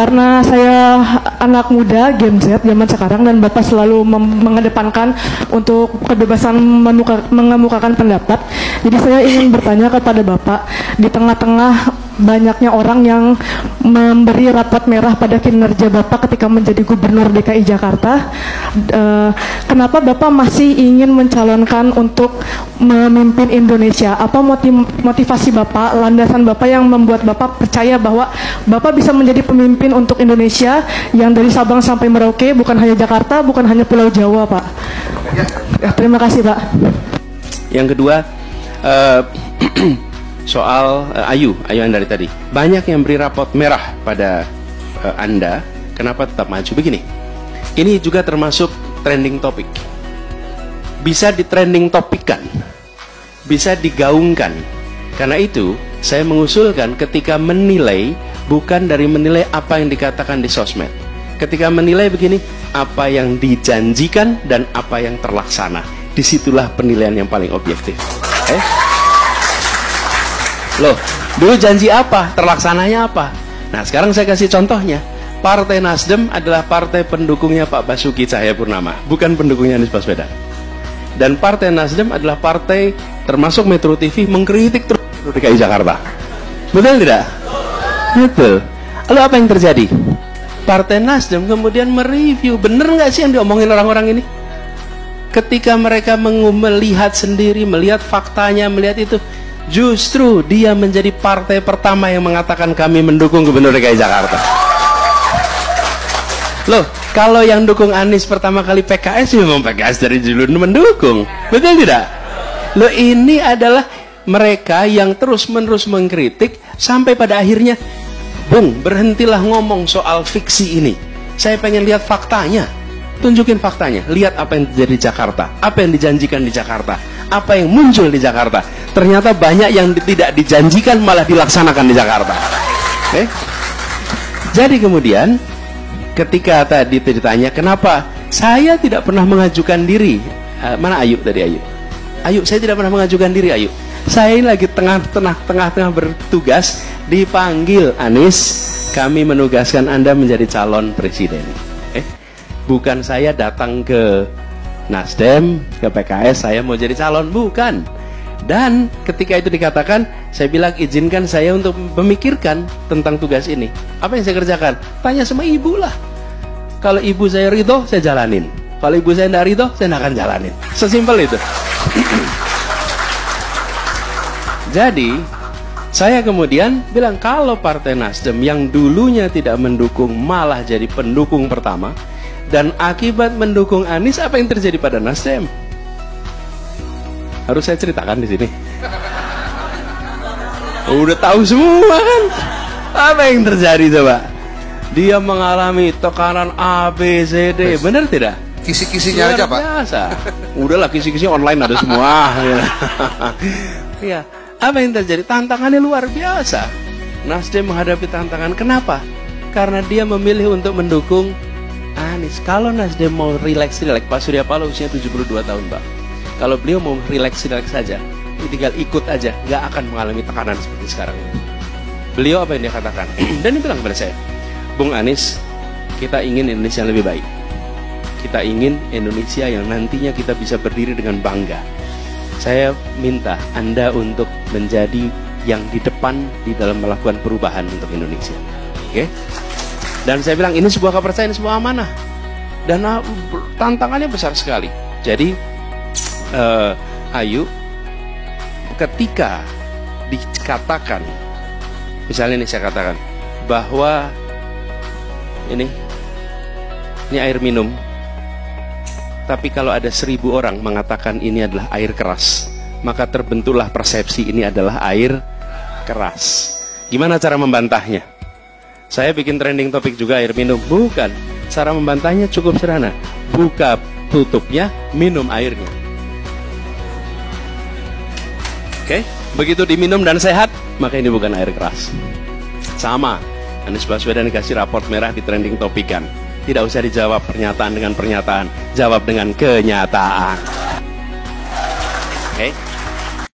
Karena saya anak muda Gen Z zaman sekarang dan Bapak selalu mengedepankan untuk kebebasan mengemukakan pendapat. Jadi saya ingin bertanya kepada Bapak, di tengah-tengah banyaknya orang yang memberi rapot merah pada kinerja Bapak ketika menjadi Gubernur DKI Jakarta, kenapa Bapak masih ingin mencalonkan untuk memimpin Indonesia? Apa motivasi Bapak, landasan Bapak yang membuat Bapak percaya bahwa Bapak bisa menjadi pemimpin untuk Indonesia yang dari Sabang sampai Merauke, bukan hanya Jakarta, bukan hanya Pulau Jawa, Pak? Terima kasih, Pak. Yang kedua, soal Ayu yang dari tadi, banyak yang beri rapot merah pada Anda, kenapa tetap maju begini? Ini juga termasuk trending topik, bisa di trending topikkan, bisa digaungkan. Karena itu saya mengusulkan ketika menilai, bukan dari menilai apa yang dikatakan di sosmed. Ketika menilai begini, apa yang dijanjikan dan apa yang terlaksana, disitulah penilaian yang paling objektif. Loh, dulu janji apa, terlaksananya apa? Nah, sekarang saya kasih contohnya. Partai Nasdem adalah partai pendukungnya Pak Basuki Cahayapurnama, bukan pendukungnya Anies Baswedan. Dan Partai Nasdem adalah partai termasuk Metro TV mengkritik terus DKI Jakarta. Betul tidak? Betul. Lalu apa yang terjadi? Partai Nasdem kemudian mereview, bener nggak sih yang diomongin orang-orang ini? Ketika mereka melihat sendiri, melihat faktanya, melihat itu, justru dia menjadi partai pertama yang mengatakan kami mendukung Gubernur DKI Jakarta. Loh, kalau yang dukung Anies pertama kali PKS, memang PKS dari dulu mendukung. Betul tidak? Loh, ini adalah mereka yang terus-menerus mengkritik sampai pada akhirnya, Bung, berhentilah ngomong soal fiksi ini. Saya pengen lihat faktanya. Tunjukin faktanya. Lihat apa yang terjadi di Jakarta, apa yang dijanjikan di Jakarta, apa yang muncul di Jakarta. Ternyata banyak yang tidak dijanjikan malah dilaksanakan di Jakarta. Jadi kemudian ketika tadi ditanya kenapa saya tidak pernah mengajukan diri, mana Ayu tadi? Ayu, saya tidak pernah mengajukan diri, Ayu. Saya lagi tengah-tengah bertugas, dipanggil Anies, kami menugaskan Anda menjadi calon presiden. Bukan saya datang ke Nasdem, ke PKS, saya mau jadi calon, bukan. Dan ketika itu dikatakan, saya bilang izinkan saya untuk memikirkan tentang tugas ini. Apa yang saya kerjakan? Tanya sama ibu lah. Kalau ibu saya ridho, saya jalanin. Kalau ibu saya tidak ridho, saya tidak akan jalanin. Sesimpel itu. Jadi saya kemudian bilang, kalau Partai Nasdem yang dulunya tidak mendukung malah jadi pendukung pertama, dan akibat mendukung Anies, apa yang terjadi pada Nasdem? Harus saya ceritakan di sini. Udah tahu semua kan? Apa yang terjadi coba? Dia mengalami tekanan A, B, C, D. Benar tidak? Kisi-kisinya aja, Pak. Biasa. Udahlah, kisi-kisi online ada semua. Ya. Apa yang terjadi? Tantangannya luar biasa. Nasdem menghadapi tantangan. Kenapa? Karena dia memilih untuk mendukung Anies. Kalau Nasdem mau relax, Pak Surya Paloh usia 72 tahun, Pak. Kalau beliau mau relax saja, tinggal ikut aja, nggak akan mengalami tekanan seperti sekarang ini. Beliau apa yang dia katakan? Dan dia bilang kepada saya, Bung Anies, kita ingin Indonesia yang lebih baik. Kita ingin Indonesia yang nantinya kita bisa berdiri dengan bangga. Saya minta Anda untuk menjadi yang di depan di dalam melakukan perubahan untuk Indonesia. Oke? Dan saya bilang ini sebuah kepercayaan, sebuah amanah. Dan tantangannya besar sekali. Jadi Ayu, ketika dikatakan, misalnya ini saya katakan bahwa ini air minum, tapi kalau ada 1000 orang mengatakan ini adalah air keras, maka terbentuklah persepsi ini adalah air keras. Gimana cara membantahnya? Saya bikin trending topik juga air minum. Bukan. Cara membantahnya cukup sederhana. Buka tutupnya, minum airnya. Oke? Begitu diminum dan sehat, maka ini bukan air keras. Sama. Anies Baswedan dikasih raport merah di trending topikan. Tidak usah dijawab pernyataan dengan pernyataan, jawab dengan kenyataan.